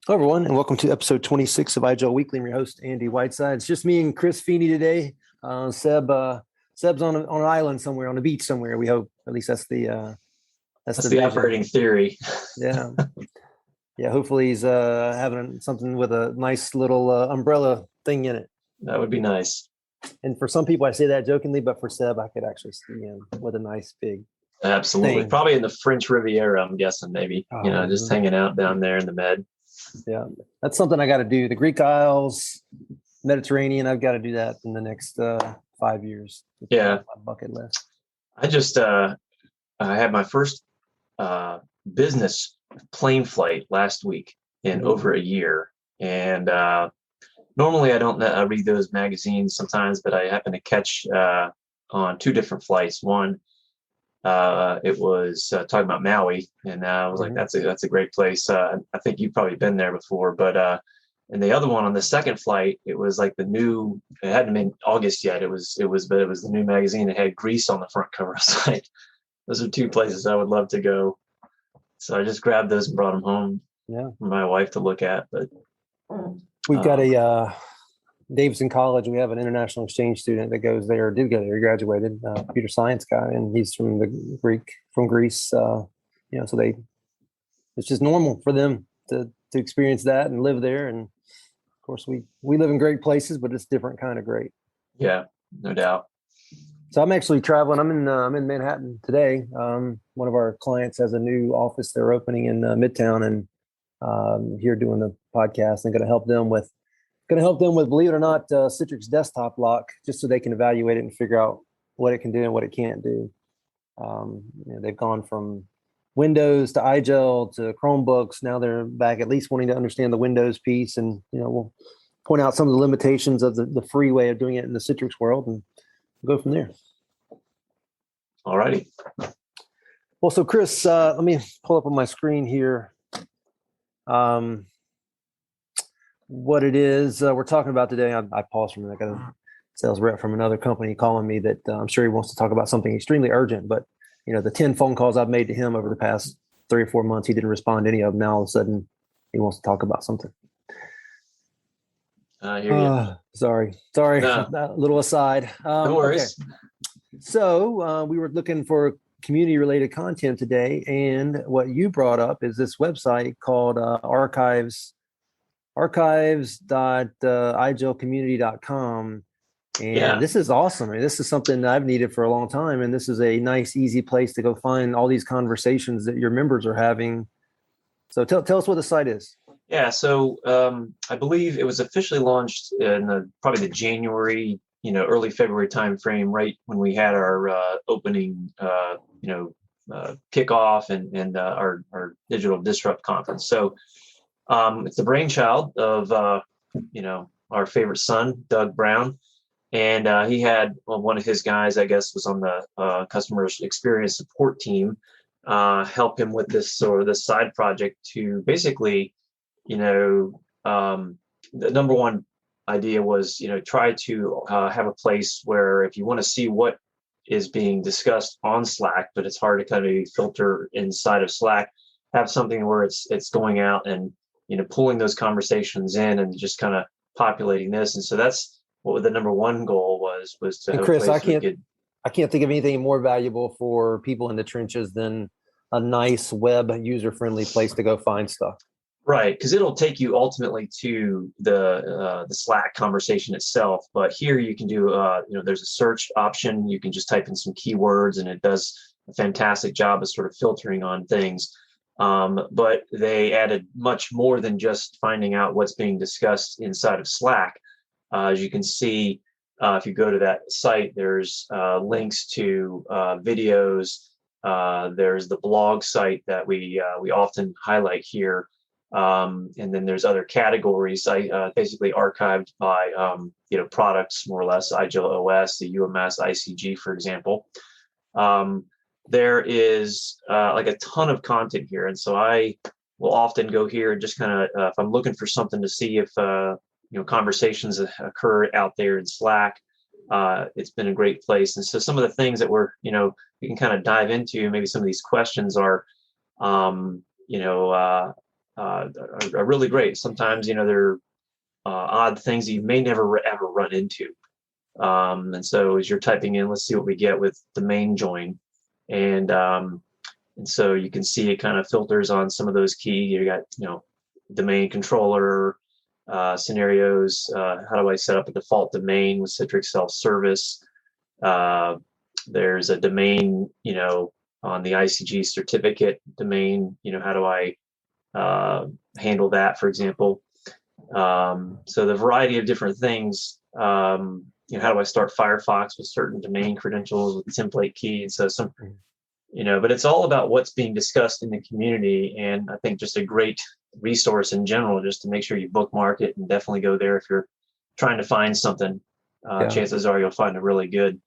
Hello, everyone, and welcome to episode 26 of IGEL Weekly. I'm your host, Andy Whiteside. It's just me and Chris Feeney today. Seb's on an island somewhere, on a beach somewhere. We hope. At least that's the operating theory. Yeah, yeah. Hopefully, he's having something with a nice little umbrella thing in it. That would be nice. And for some people, I say that jokingly, but for Seb, I could actually see him with a nice big. Absolutely, thing. Probably in the French Riviera. I'm guessing maybe. Just hanging out down there in the Med. Yeah, that's something I got to do. The Greek Isles, Mediterranean. I've got to do that in the next 5 years. Yeah, my bucket list. I had my first business plane flight last week in over a year, and normally I don't read those magazines sometimes, but I happened to catch on two different flights. One, it was talking about Maui, and I was like, that's a great place. I think you've probably been there before, but and the other one on the second flight, it was like it hadn't been August yet. It was the new magazine that had Greece on the front cover. So those are two places I would love to go. So I just grabbed those and brought them home. Yeah, for my wife to look at. But we've got a Davidson College. We have an international exchange student that goes there, did go there, he graduated, computer science guy, and he's from Greece. So it's just normal for them to experience that and live there. And of course, we live in great places, but it's different kind of great. Yeah, no doubt. So I'm actually traveling. I'm in Manhattan today. One of our clients has a new office they're opening in Midtown, and here doing the podcast, and going to help them with, believe it or not, Citrix Desktop Lock, just so they can evaluate it and figure out what it can do and what it can't do. They've gone from Windows to IGEL to Chromebooks. Now they're back at least wanting to understand the Windows piece, and we'll point out some of the limitations of the free way of doing it in the Citrix world, and go from there. All righty. Well, so Chris, let me pull up on my screen here what it is we're talking about today. I paused for a minute. I got a sales rep from another company calling me that I'm sure he wants to talk about something extremely urgent, but the 10 phone calls I've made to him over the past 3 or 4 months, he didn't respond to any of them. Now all of a sudden he wants to talk about something. I hear you. Sorry. A little aside. No worries. Okay. So we were looking for community-related content today, and what you brought up is this website called archives.igelcommunity.com. And This is awesome. I mean, this is something that I've needed for a long time, and this is a nice, easy place to go find all these conversations that your members are having. So tell us what the site is. Yeah, so I believe it was officially launched in probably the January, early February timeframe, right when we had our opening, kickoff and our Digital Disrupt conference. So it's the brainchild of our favorite son, Doug Brown, and he had one of his guys, I guess, was on the customer experience support team, help him with this side project to basically. The number one idea was, try to have a place where if you want to see what is being discussed on Slack, but it's hard to kind of filter inside of Slack, have something where it's going out and, pulling those conversations in and just kind of populating this. And so that's what the number one goal was to have Chris, a place I can't think of anything more valuable for people in the trenches than a nice web user-friendly place to go find stuff. Right, because it'll take you ultimately to the Slack conversation itself. But here you can do, there's a search option. You can just type in some keywords, and it does a fantastic job of sort of filtering on things. But they added much more than just finding out what's being discussed inside of Slack. As you can see, if you go to that site, there's links to videos. There's the blog site that we often highlight here. And then there's other categories, basically archived by, products, more or less, IGEL OS, the UMS, ICG, for example. There is like a ton of content here. And so I will often go here and just kind of, if I'm looking for something to see if, conversations occur out there in Slack, it's been a great place. And so some of the things that we can kind of dive into, maybe some of these questions are, are really great. Sometimes, they're odd things that you may never ever run into. And so as you're typing in, let's see what we get with domain join. And so you can see it kind of filters on some of those key. You got, domain controller, scenarios. How do I set up a default domain with Citrix self-service? There's a domain, on the ICG certificate domain. How do I handle that, for example? So the variety of different things. How do I start Firefox with certain domain credentials with template key? And so but it's all about what's being discussed in the community. And I think just a great resource in general, just to make sure you bookmark it and definitely go there if you're trying to find something. Chances are you'll find a really good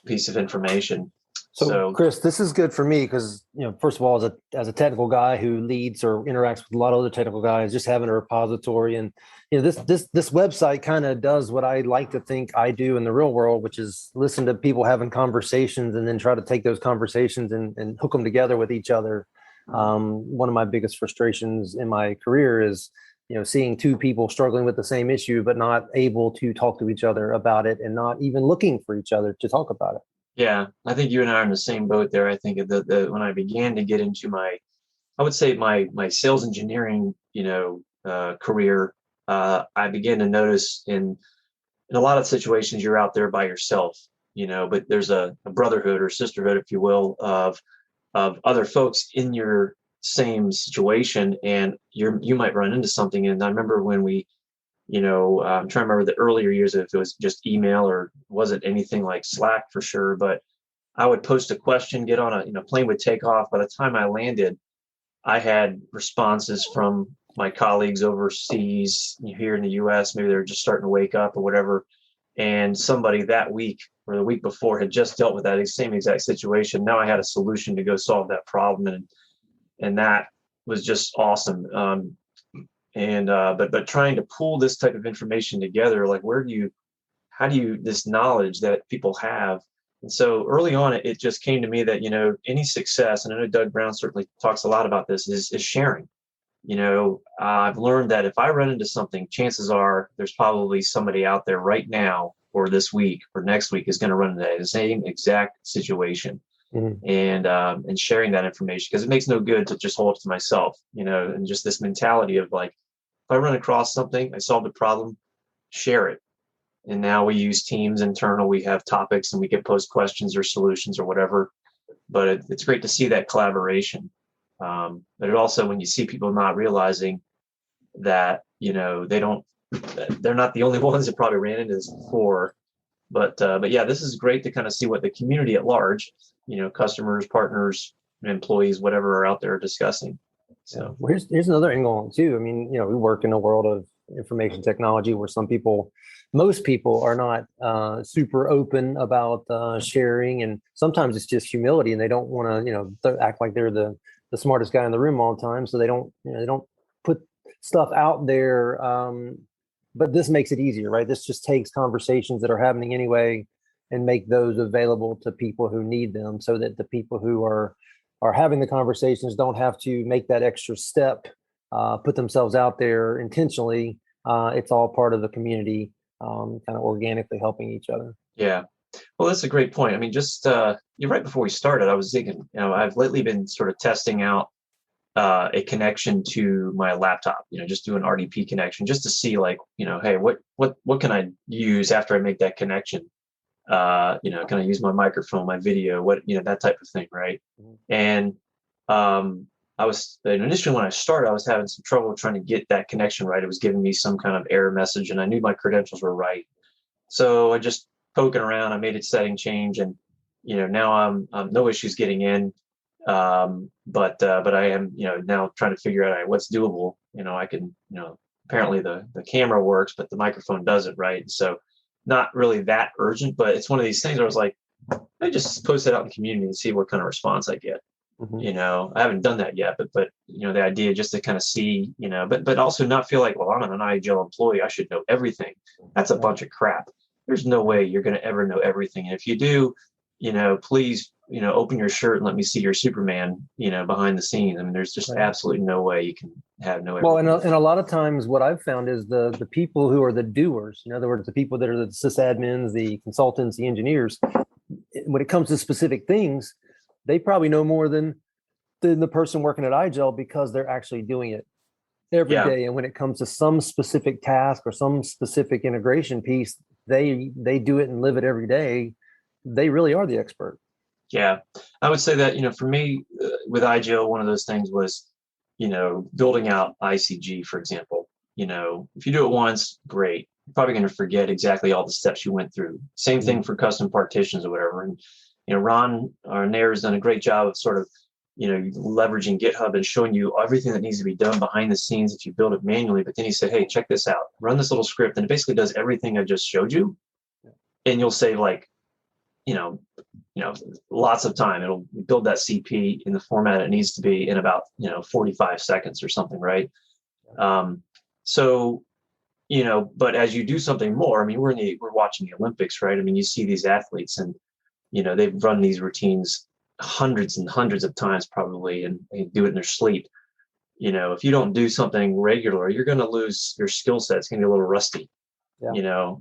piece of information. So Chris, this is good for me because, first of all, as a technical guy who leads or interacts with a lot of other technical guys, just having a repository and, this website kind of does what I like to think I do in the real world, which is listen to people having conversations and then try to take those conversations and hook them together with each other. One of my biggest frustrations in my career is, seeing two people struggling with the same issue, but not able to talk to each other about it and not even looking for each other to talk about it. Yeah, I think you and I are in the same boat there. I think that when I began to get into my sales engineering, career, I began to notice in a lot of situations you're out there by yourself, but there's a brotherhood or sisterhood, if you will, of other folks in your same situation, and you might run into something. And I remember when we I'm trying to remember the earlier years if it was just email or wasn't anything like Slack for sure, but I would post a question, get on a plane would take off. By the time I landed, I had responses from my colleagues overseas here in the US. Maybe they're just starting to wake up or whatever. And somebody that week or the week before had just dealt with that same exact situation. Now I had a solution to go solve that problem. And that was just awesome. But trying to pull this type of information together, like how do you this knowledge that people have? And so early on, it just came to me that, any success, and I know Doug Brown certainly talks a lot about this, is sharing. I've learned that if I run into something, chances are there's probably somebody out there right now or this week or next week is going to run into the same exact situation. Mm-hmm. And sharing that information, because it makes no good to just hold it to myself, and just this mentality of like, if I run across something, I solved a problem, share it. And now we use Teams internal. We have topics and we can post questions or solutions or whatever. But it's great to see that collaboration. But it also, when you see people not realizing that, they're not the only ones that probably ran into this before. But yeah, this is great to kind of see what the community at large, customers, partners, employees, whatever are out there discussing. So here's another angle too. I mean, we work in a world of information technology where most people are not super open about sharing, and sometimes it's just humility, and they don't want to, act like they're the smartest guy in the room all the time. So they don't put stuff out there. But this makes it easier, right? This just takes conversations that are happening anyway and make those available to people who need them, so that the people who are having the conversations don't have to make that extra step, put themselves out there intentionally. It's all part of the community, kind of organically helping each other. Yeah. Well, that's a great point. I mean, just right before we started, I was thinking, I've lately been sort of testing out a connection to my laptop, just do an RDP connection just to see like, hey, what can I use after I make that connection? Can I use my microphone, my video, that type of thing. Right. Mm-hmm. And I was initially, when I started, I was having some trouble trying to get that connection right. It was giving me some kind of error message, and I knew my credentials were right. So I just poking around, I made a setting change, and now I'm no issues getting in. But I am now trying to figure out what's doable. I can apparently the camera works, but the microphone doesn't, right? So not really that urgent, but it's one of these things where I was like, I just post it out in the community and see what kind of response I get. Mm-hmm. I haven't done that yet, but the idea just to kind of see, but also not feel like, well, I'm an IGEL employee, I should know everything. That's a bunch of crap. There's no way you're going to ever know everything. And if you do, please open your shirt and let me see your Superman, behind the scenes. I mean, there's just Right. absolutely no way you can have no. Well, and a lot of times what I've found is the people who are the doers, in other words, the people that are the sysadmins, the consultants, the engineers, when it comes to specific things, they probably know more than the person working at IGEL because they're actually doing it every Yeah. day. And when it comes to some specific task or some specific integration piece, they do it and live it every day. They really are the expert. Yeah, I would say that, for me, with IGEL, one of those things was, building out ICG, for example. If you do it once, great. You're probably going to forget exactly all the steps you went through. Same thing for custom partitions or whatever. And, Ron or Nair has done a great job of sort of, leveraging GitHub and showing you everything that needs to be done behind the scenes if you build it manually. But then he said, hey, check this out. Run this little script. And it basically does everything I just showed you. And you'll save like, lots of time. It'll build that CP in the format it needs to be in about 45 seconds or something, right? So but as you do something more, I mean, we're watching the Olympics, right? I mean, you see these athletes, and they've run these routines hundreds and hundreds of times probably, and they do it in their sleep. If you don't do something regular, you're going to lose your skill set. It's going to be a little rusty. Yeah.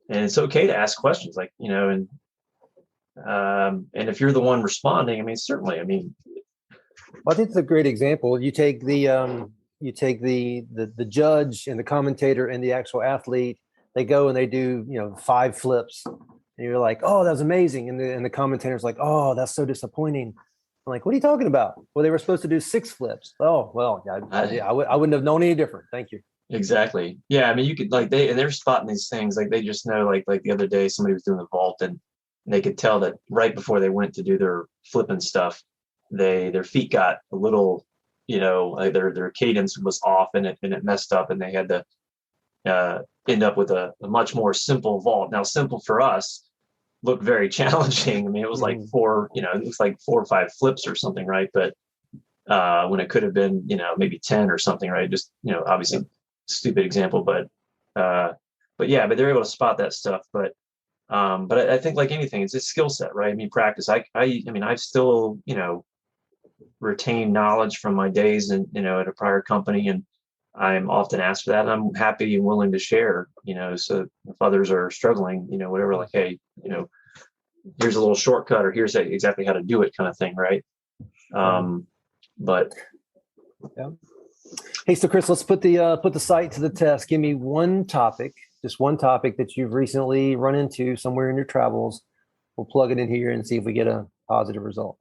And it's okay to ask questions, like and if you're the one responding, I mean, certainly, I mean, Well, I think it's a great example. You take the judge and the commentator and the actual athlete. They go and they do 5 flips, and you're like, oh, that was amazing, and the commentator's like, oh, that's so disappointing. I'm like, what are you talking about? Well, they were supposed to do 6 flips. Oh, well, I wouldn't have known any different. Thank you. Exactly. Yeah. I mean, you could they're spotting these things, like they just know, like the other day, somebody was doing the vault, and they could tell that right before they went to do their flipping stuff, their feet got a little, like their cadence was off, and it messed up, and they had to end up with a much more simple vault. Now, simple for us looked very challenging. I mean, it was like it was like 4 or 5 flips or something, right? But when it could have been, maybe 10 or something, right? Just, obviously stupid example, but they're able to spot that stuff. But I think, like anything, it's a skill set, right? I mean, practice. I mean, I've still, retained knowledge from my days and, at a prior company, and I'm often asked for that, and I'm happy and willing to share, so if others are struggling, whatever, like, hey, here's a little shortcut, or here's exactly how to do it, kind of thing, right? But yeah. Hey, so Chris, let's put the site to the test. Give me just one topic that you've recently run into somewhere in your travels. We'll plug it in here and see if we get a positive result.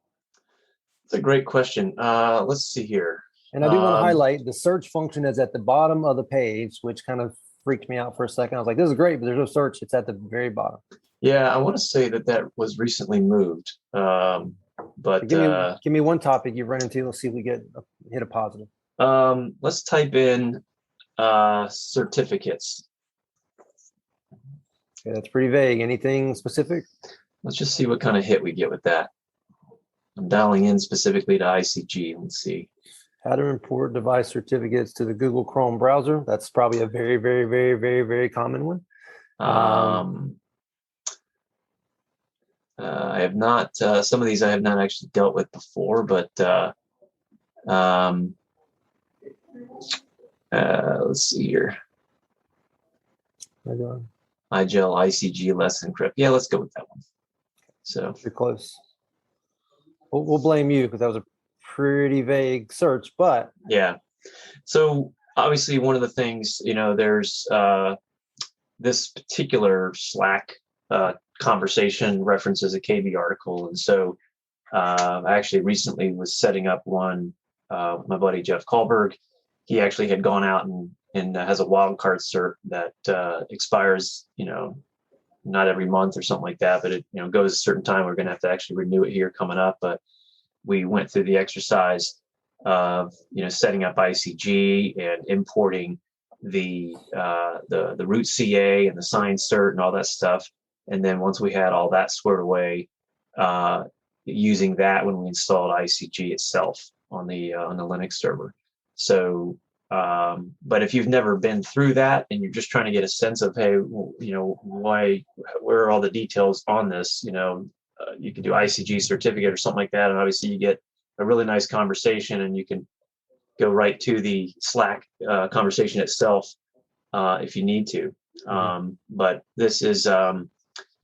It's a great question. Let's see here. And I do want to highlight the search function is at the bottom of the page, which kind of freaked me out for a second. I was like, this is great, but there's no search. It's at the very bottom. Yeah, I want to say that was recently moved. But give me one topic you've run into. Let's see if we hit a positive. Let's type in certificates. Okay, that's pretty vague. Anything specific? Let's just see what kind of hit we get with that. I'm dialing in specifically to ICG. Let's see. How to import device certificates to the Google Chrome browser. That's probably a very, very, very, very, very common one. I have not, some of these I have not actually dealt with before, but let's see here. IGEL ICG less encrypt. Yeah, let's go with that one. So pretty close. We'll blame you because that was a pretty vague search, but yeah. So obviously, one of the things, there's this particular Slack conversation references a KB article, and so I actually recently was setting up one. My buddy Jeff Kahlberg, he actually had gone out and has a wildcard cert that expires, not every month or something like that, but it goes a certain time. We're going to have to actually renew it here coming up. But we went through the exercise of setting up ICG and importing the root CA and the sign cert and all that stuff. And then once we had all that squared away, using that when we installed ICG itself on the Linux server. So, but if you've never been through that and you're just trying to get a sense of, hey, where are all the details on this? you can do ICG certificate or something like that, and obviously you get a really nice conversation, and you can go right to the Slack conversation itself if you need to. But this is,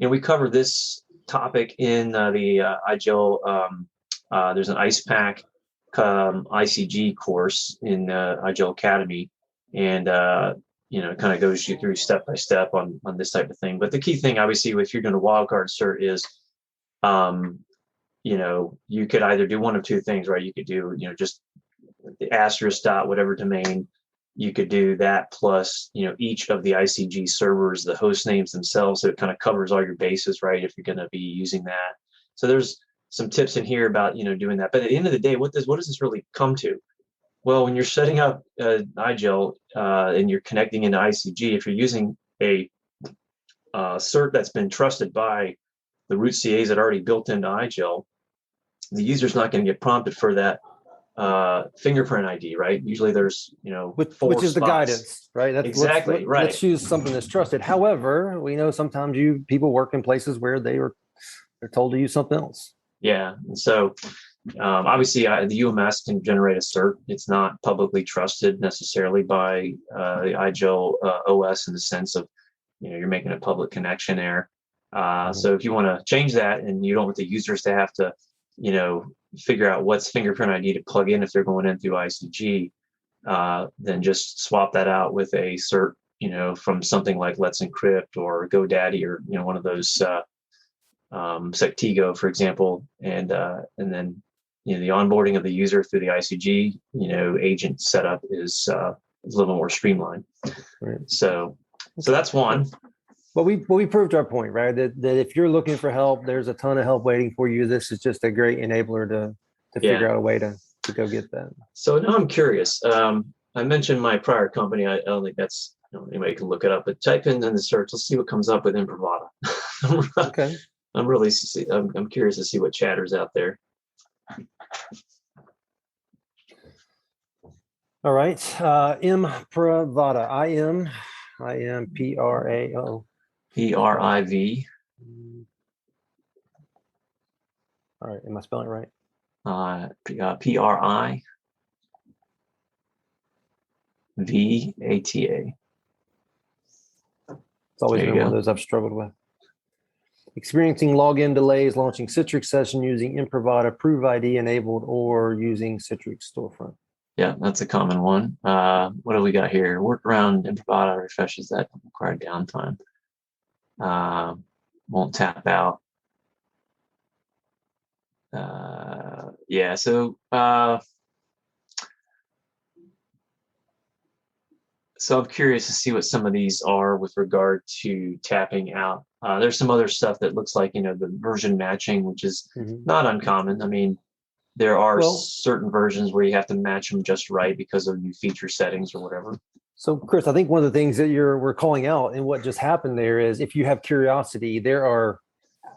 we cover this topic in the IGEL. There's an IcePack ICG course in IGEL Academy, and it kind of goes you through step by step on this type of thing. But the key thing, obviously, if you're doing a wildcard cert is, you could either do one of two things, right? You could do, just the asterisk dot whatever domain. You could do that plus, each of the ICG servers, the host names themselves. So it kind of covers all your bases, right? If you're going to be using that. So there's some tips in here about, doing that. But at the end of the day, what does this really come to? Well, when you're setting up IGEL and you're connecting into ICG, if you're using a cert that's been trusted by the root CAs that are already built into IGEL, the user's not going to get prompted for that fingerprint ID, right? Usually there's, which is the guidance, right? Exactly, right. Let's choose something that's trusted. However, we know sometimes people work in places where they're told to use something else. Yeah, and so obviously the UMS can generate a cert. It's not publicly trusted necessarily by the IGEL OS in the sense of, you're making a public connection there. So if you want to change that and you don't want the users to have to, figure out what's fingerprint ID to plug in if they're going in through ICG, then just swap that out with a cert, from something like Let's Encrypt or GoDaddy or, one of those XenTegra, for example, and then the onboarding of the user through the ICG agent setup is a little more streamlined. Right. So that's one. But we proved our point, right? That if you're looking for help, there's a ton of help waiting for you. This is just a great enabler to figure out a way to go get that. So now I'm curious. I mentioned my prior company. I don't think that's anybody can look it up, but type in the search. Let's see what comes up with Imprivata. Okay. I'm curious to see what chatters out there. All right. Imprivata. IMPRAO. PRIV. All right. Am I spelling it right? PRIVATA. It's always been one of those I've struggled with. Experiencing login delays, launching Citrix session using Imprivata, Prove ID enabled, or using Citrix storefront. Yeah, that's a common one. What do we got here? Workaround Imprivata refreshes that required downtime. Won't tap out. So I'm curious to see what some of these are with regard to tapping out. There's some other stuff that looks like, the version matching, which is not uncommon. I mean, there are certain versions where you have to match them just right because of new feature settings or whatever. So, Chris, I think one of the things that we're calling out and what just happened there is if you have curiosity, there are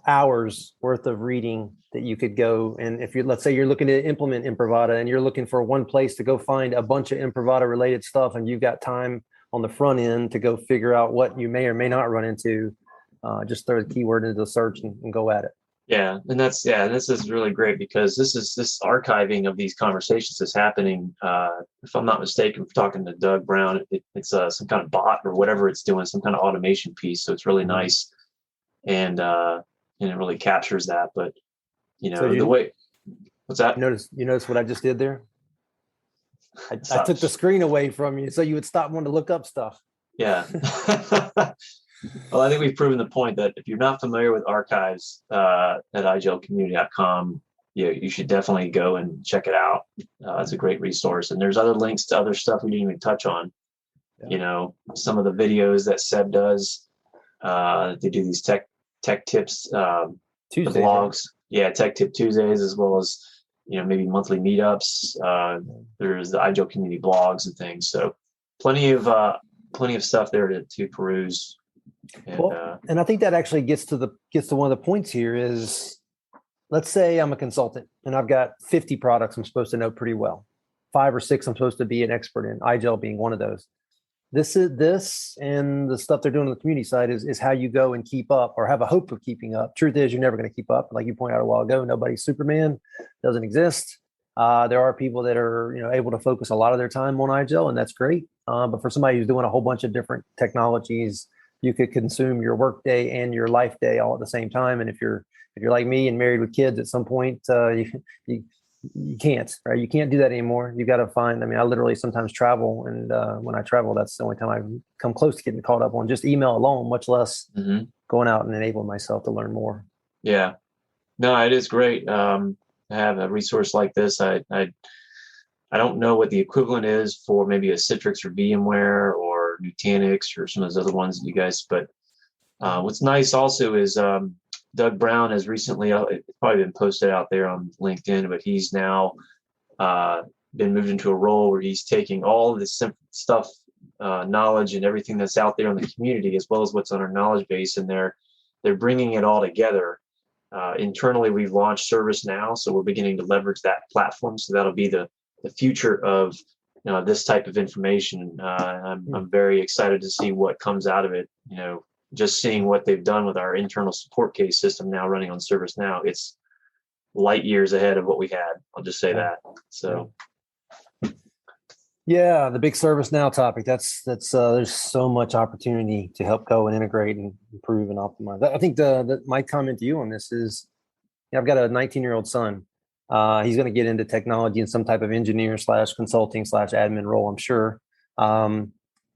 hours worth of reading that you could go. And if let's say you're looking to implement Imprivata and you're looking for one place to go find a bunch of Imprivata related stuff, and you've got time on the front end to go figure out what you may or may not run into, just throw the keyword into the search and go at it. Yeah, and this is really great because this archiving of these conversations is happening. If I'm not mistaken, talking to Doug Brown, it's some kind of bot or whatever it's doing, some kind of automation piece. So it's really nice, and it really captures that. But the way, what's that? You notice what I just did there? I took the screen away from you so you would stop wanting to look up stuff. Yeah. Well, I think we've proven the point that if you're not familiar with archives at igelcommunity.com, you should definitely go and check it out. It's a great resource. And there's other links to other stuff we didn't even touch on. Yeah. Some of the videos that Seb does, they do these tech tips, Tuesdays, the blogs. Right? Yeah, Tech Tip Tuesdays, as well as, maybe monthly meetups. There's the IGEL community blogs and things. So plenty of stuff there to peruse. And I think that actually gets to one of the points here is, let's say I'm a consultant and I've got 50 products I'm supposed to know pretty well. 5 or 6 I'm supposed to be an expert in, IGEL being one of those. this and the stuff they're doing on the community side is how you go and keep up or have a hope of keeping up. Truth is, you're never going to keep up. Like you pointed out a while ago, nobody's Superman, doesn't exist. There are people that are, able to focus a lot of their time on IGEL, and that's great. But for somebody who's doing a whole bunch of different technologies, you could consume your work day and your life day all at the same time. And if you're like me and married with kids, at some point you can't, right? You can't do that anymore. You got to find. I literally sometimes travel, and when I travel, that's the only time I come close to getting caught up on just email alone, much less going out and enabling myself to learn more. Yeah, no, it is great. To have a resource like this. I don't know what the equivalent is for maybe a Citrix or VMware or Nutanix or some of those other ones that you guys. But what's nice also is Doug Brown has recently, it's probably been posted out there on LinkedIn, but he's now been moved into a role where he's taking all of this stuff, knowledge and everything that's out there in the community, as well as what's on our knowledge base, and they're bringing it all together. Internally, we've launched ServiceNow, so we're beginning to leverage that platform. So that'll be the future of this type of information. I'm very excited to see what comes out of it. Just seeing what they've done with our internal support case system now running on ServiceNow, it's light years ahead of what we had. I'll just say that. So, yeah, the big ServiceNow topic. That's there's so much opportunity to help go and integrate and improve and optimize. I think my comment to you on this is, I've got a 19-year-old son. He's going to get into technology in some type of engineer / consulting / admin role, I'm sure.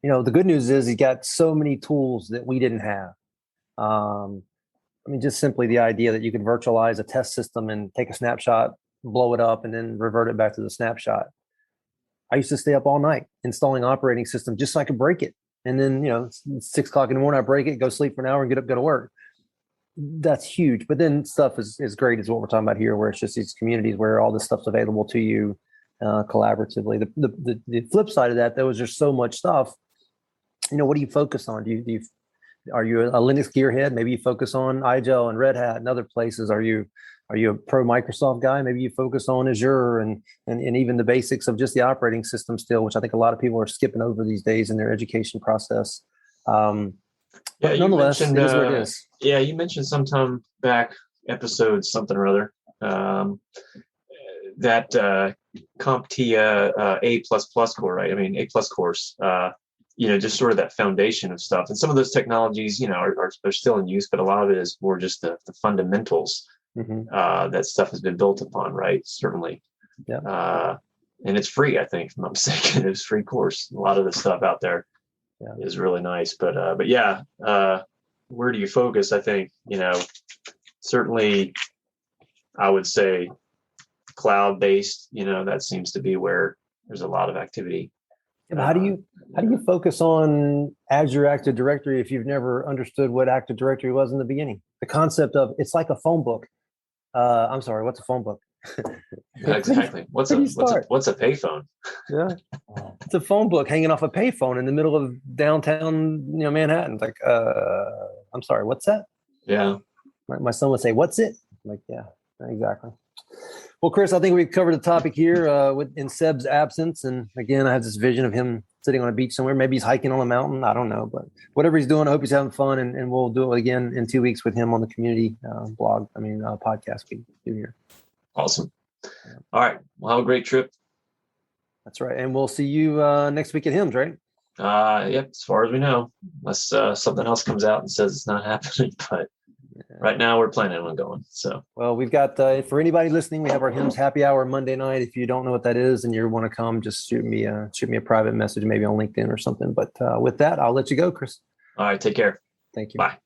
The good news is he got so many tools that we didn't have. Just simply the idea that you could virtualize a test system and take a snapshot, blow it up, and then revert it back to the snapshot. I used to stay up all night installing operating system just so I could break it. And then, 6 o'clock in the morning, I break it, go sleep for an hour and get up, go to work. That's huge. But then stuff is great is what we're talking about here, where it's just these communities where all this stuff's available to you collaboratively. The flip side of that, though, is there's so much stuff. What do you focus on? Are you a Linux gearhead? Maybe you focus on IGEL and Red Hat and other places. Are you a pro Microsoft guy? Maybe you focus on Azure and even the basics of just the operating system still, which I think a lot of people are skipping over these days in their education process. But nonetheless, it is what it is. Yeah, you mentioned sometime back, episode something or other, that CompTIA A++ core, right? A+ course. Just sort of that foundation of stuff. And some of those technologies, are still in use, but a lot of it is more just the fundamentals that stuff has been built upon, right? Certainly. Yeah. And it's free, I think, if I'm not mistaken. It's a free course. A lot of the stuff out there is really nice. But yeah, where do you focus? I think, certainly I would say cloud-based, that seems to be where there's a lot of activity. And how do you focus on Azure Active Directory if you've never understood what Active Directory was in the beginning? The concept of it's like a phone book. I'm sorry, what's a phone book? Exactly. What's a payphone? Yeah, it's a phone book hanging off a payphone in the middle of downtown, Manhattan. Like, I'm sorry, what's that? Yeah. My son would say, "What's it?" I'm like, yeah, exactly. Well, Chris, I think we've covered the topic here in Seb's absence. And again, I have this vision of him sitting on a beach somewhere. Maybe he's hiking on a mountain. I don't know. But whatever he's doing, I hope he's having fun. And we'll do it again in 2 weeks with him on the community podcast we do here. Awesome. All right. Well, have a great trip. That's right. And we'll see you next week at HIMSS, right? Yep. As far as we know, unless something else comes out and says it's not happening. But right now we're planning on going. So, well, we've got, for anybody listening, we have our HIMSS happy hour Monday night. If you don't know what that is and you want to come, just shoot me a private message, maybe on LinkedIn or something. But with that, I'll let you go, Chris. All right. Take care. Thank you. Bye.